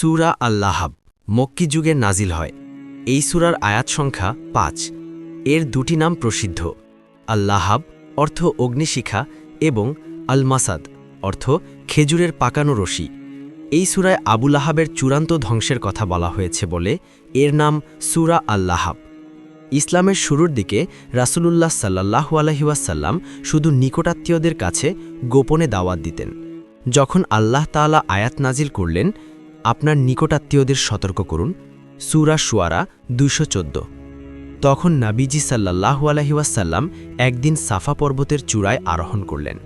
সূরা আল-লাহাব মক্কি যুগে নাজিল হয়। এই সূরার আয়াত সংখ্যা ৫। এর দুটি নাম প্রসিদ্ধ। আল-লাহাব অর্থ অগ্নিশিখা এবং আল-মাসাদ অর্থ খেজুরের পাকানো রশি। এই সূরায় আবু লাহাবের চূড়ান্ত ধ্বংসের কথা বলা হয়েছে বলে এর নাম সূরা আল-লাহাব। ইসলামের শুরুর দিকে রাসূলুল্লাহ সাল্লাল্লাহু আলাইহি ওয়াসাল্লাম শুধু নিকটাত্মীয়দের কাছে গোপনে দাওয়াত দিতেন। যখন আল্লাহ তাআলা আয়াত নাজিল করলেন, আপনার নিকটাত্মীয়দের সতর্ক করুন, সূরা শুআরা ২১৪, তখন নবীজি সাল্লাল্লাহু আলাইহি ওয়াসাল্লাম একদিন সাফা পর্বতের চূড়ায় আরোহণ করলেন।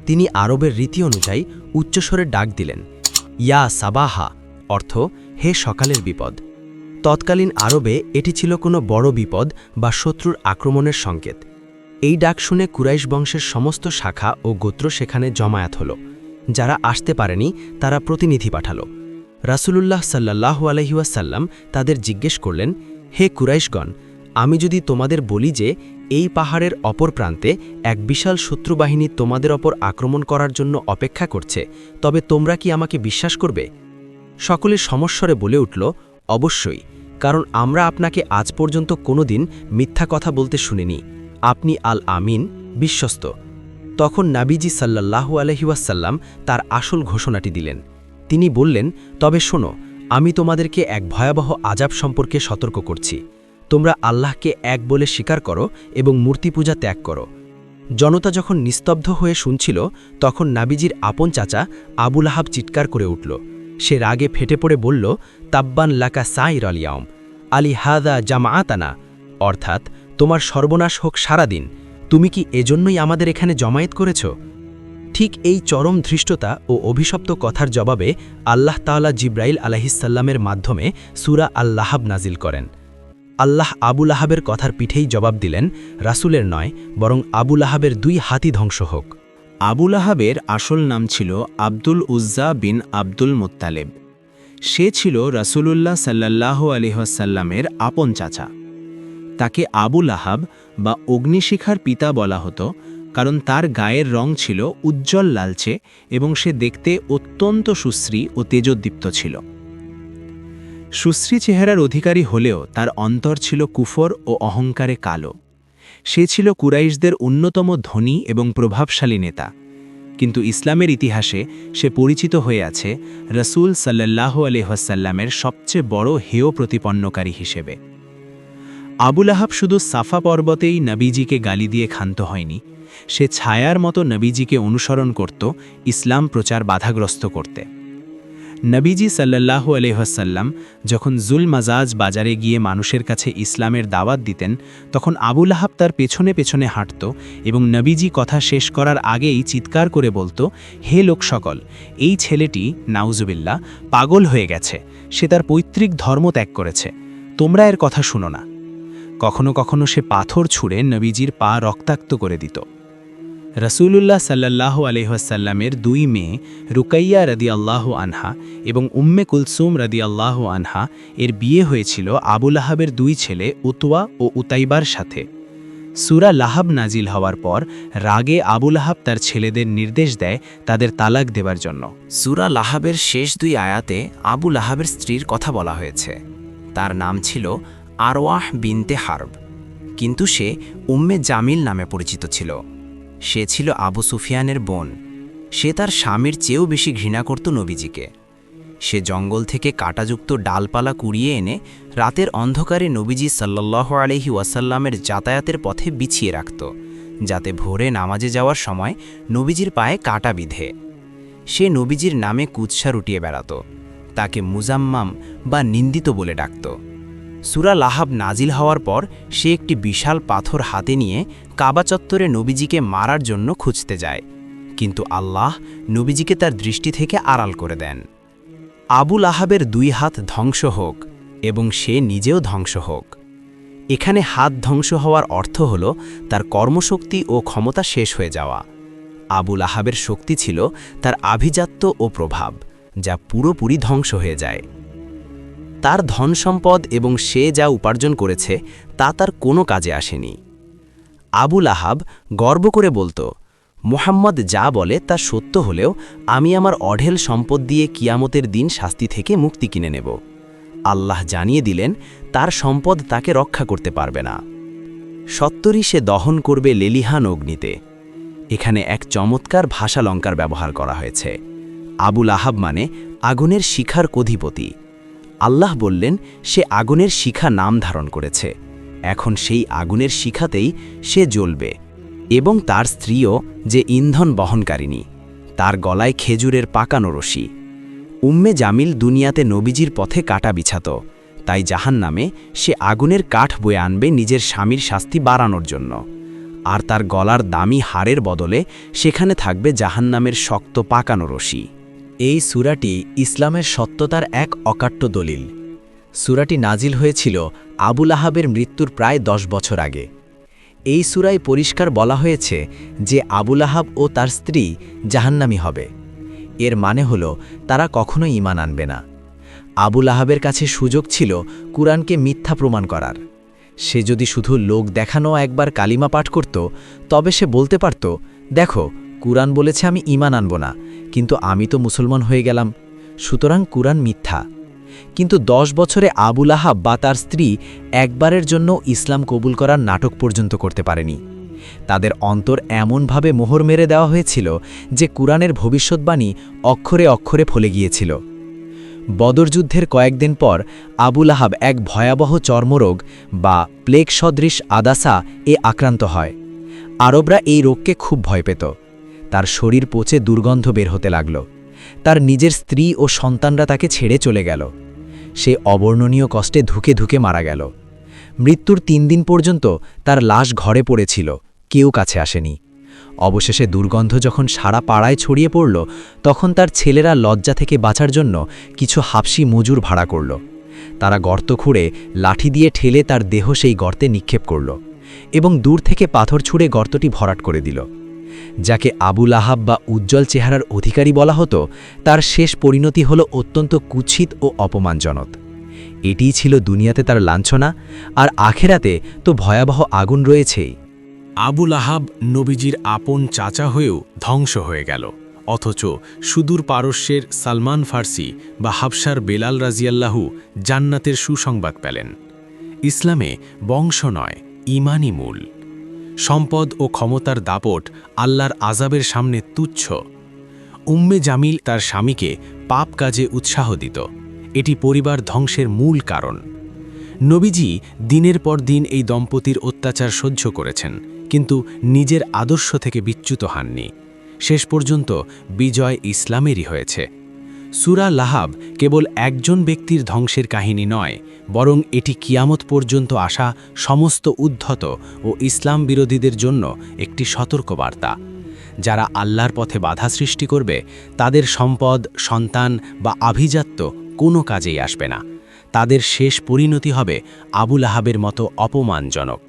তিনি আরবের রীতি অনুযায়ী উচ্চস্বরে ডাক দিলেন, ইয়া সাবাহা, অর্থ হে সকালের বিপদ। তৎকালীন আরবে এটি ছিল কোনো বড় বিপদ বা শত্রুর আক্রমণের সংকেত। এই ডাক শুনে কুরাইশ বংশের সমস্ত শাখা ও গোত্র সেখানে জমায়েত হল। যারা আসতে পারেনি তারা প্রতিনিধি পাঠাল। রাসূলুল্লাহ সাল্লাল্লাহু আলাইহি ওয়াসাল্লাম তাদের জিজ্ঞেস করলেন, হে কুরাইশগণ, আমি যদি তোমাদের বলি যে এই পাহাড়ের অপর প্রান্তে এক বিশাল শত্রুবাহিনী তোমাদের ওপর আক্রমণ করার জন্য অপেক্ষা করছে, তবে তোমরা কি আমাকে বিশ্বাস করবে? সকলে সমস্বরে বলে উঠল, অবশ্যই, কারণ আমরা আপনাকে আজ পর্যন্ত কোনোদিন মিথ্যা কথা বলতে শুনিনি। আপনি আল আমিন, বিশ্বস্ত। তখন নবীজি সাল্লাল্লাহু আলাইহি ওয়াসাল্লাম তার আসল ঘোষণাটি দিলেন। তিনি বললেন, তবে শোনো, আমি তোমাদেরকে এক ভয়াবহ আযাব সম্পর্কে সতর্ক করছি। তোমরা আল্লাহকে এক বলে স্বীকার করো এবং মূর্তি পূজা ত্যাগ করো। জনতা যখন নিস্তব্ধ হয়ে শুনছিল, তখন নবীজির আপন চাচা আবু লাহাব চিৎকার করে উঠল। সে রাগে ফেটে পড়ে বলল, তাব্বান লাকা সাইর আল ইয়াউম আলি হাদা জামাআতানা, অর্থাৎ তোমার সর্বনাশ হোক সারাদিন, তুমি কি এজন্যই আমাদের এখানে জমায়েত করেছ? ঠিক এই চরম ধৃষ্টতা ও অভিশপ্ত কথার জবাবে আল্লাহ তাআলা জিব্রাইল আলাইহিসসালামের মাধ্যমে সূরা আল-লাহাব নাজিল করেন। আল্লাহ আবু লাহাবের কথার পিঠেই জবাব দিলেন, রাসূলের নয়, বরং আবু লাহাবের ২ হাতই ধ্বংস হোক। আবু লাহাবের আসল নাম ছিল আব্দুল উজ্জা বিন আব্দুল মুত্তালেব। সে ছিল রাসূলুল্লাহ সাল্লাল্লাহু আলাইহি ওয়াসাল্লামের আপন চাচা। তাকে আবু লাহাব বা অগ্নিশিখার পিতা বলা হতো, কারণ তার গায়ের রং ছিল উজ্জ্বল লালচে এবং সে দেখতে অত্যন্ত সুশ্রী ও তেজোদ্দীপ্ত ছিল। সুশ্রী চেহারার অধিকারী হলেও তার অন্তর ছিল কুফর ও অহংকারে কালো। সে ছিল কুরাইশদের অন্যতম ধনী এবং প্রভাবশালী নেতা, কিন্তু ইসলামের ইতিহাসে সে পরিচিত হয়ে আছে রাসূল সাল্লাল্লাহু আলাইহি ওয়াসাল্লামের সবচেয়ে বড় হেয় প্রতিপন্নকারী হিসেবে। আবু লাহাব শুধু সাফা পর্বতেই নবীজিকে গালি দিয়ে ক্ষান্ত হয়নি, সে ছায়ার মতো নবীজিকে অনুসরণ করত ইসলাম প্রচার বাধাগ্রস্ত করতে। নবীজি সাল্লাল্লাহু আলাইহি ওয়াসাল্লাম যখন জুল মাজাজ বাজারে গিয়ে মানুষের কাছে ইসলামের দাওয়াত দিতেন, তখন আবু লাহাব তার পেছনে পেছনে হাঁটত এবং নবীজি কথা শেষ করার আগেই চিৎকার করে বলত, হে লোক সকল, এই ছেলেটি নাউজুবিল্লাহ পাগল হয়ে গেছে, সে তার পৈতৃক ধর্ম ত্যাগ করেছে, তোমরা এর কথা শুনো না। কখনো কখনো সে পাথর ছুঁড়ে নবীজির পা রক্তাক্ত করে দিত। রাসূলুল্লাহ সাল্লাল্লাহু আলাইহি ওয়াসাল্লামের ২ মেয়ে রুকাইয়া রাদিয়াল্লাহু আনহা এবং উম্মে কুলসুম রাদিয়াল্লাহু আনহা এর বিয়ে হয়েছিল আবু লাহাবের ২ ছেলে উতওয়া ও উতাইবার সাথে। সূরা লাহাব নাজিল হওয়ার পর রাগে আবু লাহাব তার ছেলেদের নির্দেশ দেয় তাদের তালাক দেবার জন্য। সূরা লাহাবের শেষ ২ আয়াতে আবু লাহাবের স্ত্রীর কথা বলা হয়েছে। তার নাম ছিল আরওয়াহ বিনতে হারব, কিন্তু সে উম্মে জামিল নামে পরিচিত ছিল। সে ছিল আবু সুফিয়ানের বোন। সে তার স্বামীর চেয়েও বেশি ঘৃণা করত নবীজিকে। সে জঙ্গল থেকে কাঁটাযুক্ত ডালপালা কুড়িয়ে এনে রাতের অন্ধকারে নবীজি সাল্লাল্লাহু আলাইহি ওয়াসাল্লামের যাতায়াতের পথে বিছিয়ে রাখত, যাতে ভোরে নামাজে যাওয়ার সময় নবীজির পায়ে কাঁটা বিধে। সে নবীজির নামে কুৎসা রুটিয়ে বেড়াত, তাকে মুজাম্মাম বা নিন্দিত বলে ডাকত। সূরা লাহাব নাজিল হওয়ার পর সে একটি বিশাল পাথর হাতে নিয়ে কাবা চত্বরে নবীজিকে মারার জন্য খুঁজতে যায়, কিন্তু আল্লাহ নবীজিকে তার দৃষ্টি থেকে আড়াল করে দেন। আবু লাহাবের ২ হাত ধ্বংস হোক এবং সে নিজেও ধ্বংস হোক। এখানে হাত ধ্বংস হওয়ার অর্থ হল তার কর্মশক্তি ও ক্ষমতা শেষ হয়ে যাওয়া। আবু লাহাবের শক্তি ছিল তার আভিজাত্য ও প্রভাব, যা পুরোপুরি ধ্বংস হয়ে যায়। তার ধন সম্পদ এবং সে যা উপার্জন করেছে তা তার কোনো কাজে আসেনি। আবু লাহাব গর্ব করে বলত, মুহাম্মদ যা বলে তা সত্য হলেও আমি আমার অঢেল সম্পদ দিয়ে কিয়ামতের দিন শাস্তি থেকে মুক্তি কিনে নেব। আল্লাহ জানিয়ে দিলেন তার সম্পদ তাকে রক্ষা করতে পারবে না। সত্তরই সে দহন করবে লেলিহান অগ্নিতে। এখানে এক চমৎকার ভাষালঙ্কার ব্যবহার করা হয়েছে। আবুল আহাব মানে আগুনের শিখার অধিপতি। আল্লাহ বললেন সে আগুনের শিখা নাম ধারণ করেছে, এখন সেই আগুনের শিখাতেই সে জ্বলবে, এবং তার স্ত্রীও যে ইন্ধন বহনকারিণী, তার গলায় খেজুরের পাকানো রশি। উম্মে জামিল দুনিয়াতে নবীজির পথে কাটা বিছাত, তাই জাহান্নামে সে আগুনের কাঠ বয়ে আনবে নিজের স্বামীর শাস্তি বাড়ানোর জন্য, আর তার গলার দামি হাড়ের বদলে সেখানে থাকবে জাহান্নামের শক্ত পাকানো রশি। এই সূরাটি ইসলামের সত্যতার এক অকাট্য দলিল। সূরাটি নাজিল হয়েছিল আবুল আহাবের মৃত্যুর প্রায় 10 বছর আগে। এই সূরায় পরিষ্কার বলা হয়েছে যে আবুল আহাব ও তার স্ত্রী জাহান্নামী হবে। এর মানে হল তারা কখনোই ঈমান আনবে না। আবুল আহাবের কাছে সুযোগ ছিল কুরআনকে মিথ্যা প্রমাণ করার। সে যদি শুধু লোক দেখানো একবার কালিমা পাঠ করত, তবে সে বলতে পারত, দেখো কুরআন বলেছে আমি ঈমান আনব না, কিন্তু আমি তো মুসলমান হয়ে গেলাম, সুতরাং কুরআন মিথ্যা। কিন্তু 10 বছরে আবুল আহাব বা তার স্ত্রী একবারের জন্য ইসলাম কবুল করার নাটক পর্যন্ত করতে পারেনি। তাদের অন্তর এমনভাবে মোহর মেরে দেওয়া হয়েছিল যে কুরআনের ভবিষ্যৎবাণী অক্ষরে অক্ষরে ফলে গিয়েছিল। বদর যুদ্ধের কয়েকদিন পর আবুল আহাব এক ভয়াবহ চর্মরোগ বা প্লেগ সদৃশ আদাসা আক্রান্ত হয়। আরবরা এই রোগকে খুব ভয় পেত। তার শরীর পচে দুর্গন্ধ বের হতে লাগল। তার নিজের স্ত্রী ও সন্তানরা তাকে ছেড়ে চলে গেল। সে অবর্ণনীয় কষ্টে ধুকে ধুকে মারা গেল। মৃত্যুর 3 দিন পর্যন্ত তার লাশ ঘরে পড়েছিল, কেউ কাছে আসেনি। অবশেষে দুর্গন্ধ যখন সারা পাড়ায় ছড়িয়ে পড়ল, তখন তার ছেলেরা লজ্জা থেকে বাঁচার জন্য কিছু হাবশি মজুর ভাড়া করল। তারা গর্ত খুঁড়ে লাঠি দিয়ে ঠেলে তার দেহ সেই গর্তে নিক্ষেপ করল এবং দূর থেকে পাথর ছুঁড়ে গর্তটি ভরাট করে দিল। যাকে আবুল আহাব বা উজ্জ্বল চেহারার অধিকারী বলা হতো, তার শেষ পরিণতি হল অত্যন্ত কুৎসিত ও অপমানজনক। এটিই ছিল দুনিয়াতে তার লাঞ্ছনা, আর আখেরাতে তো ভয়াবহ আগুন রয়েছেই। আবুল আহাব নবীজির আপন চাচা হয়েও ধ্বংস হয়ে গেল, অথচ সুদূর পারস্যের সালমান ফার্সি বা হাবশার বেলাল রাজিয়াল্লাহু জান্নাতের সুসংবাদ পেলেন। ইসলামে বংশ নয়, ঈমানই মূল। সম্পদ ও ক্ষমতার দাপট আল্লাহর আযাবের সামনে তুচ্ছ। উম্মে জামিল তার স্বামীকে পাপ কাজে উৎসাহ দিত, এটি পরিবার ধ্বংসের মূল কারণ। নবীজি দিনের পর দিন এই দম্পতির অত্যাচার সহ্য করেছেন, কিন্তু নিজের আদর্শ থেকে বিচ্যুত হননি। শেষ পর্যন্ত বিজয় ইসলামেরই হয়েছে। সূরা লাহাব কেবল একজন ব্যক্তির ধ্বংসের কাহিনী নয়, বরং এটি কিয়ামত পর্যন্ত আসা সমস্ত উদ্ধত ও ইসলাম বিরোধীদের জন্য একটি সতর্কবার্তা। যারা আল্লাহর পথে বাধা সৃষ্টি করবে, তাদের সম্পদ, সন্তান বা আভিজাত্য কোনো কাজেই আসবে না। তাদের শেষ পরিণতি হবে আবুল আহাবের মতো অপমানজনক।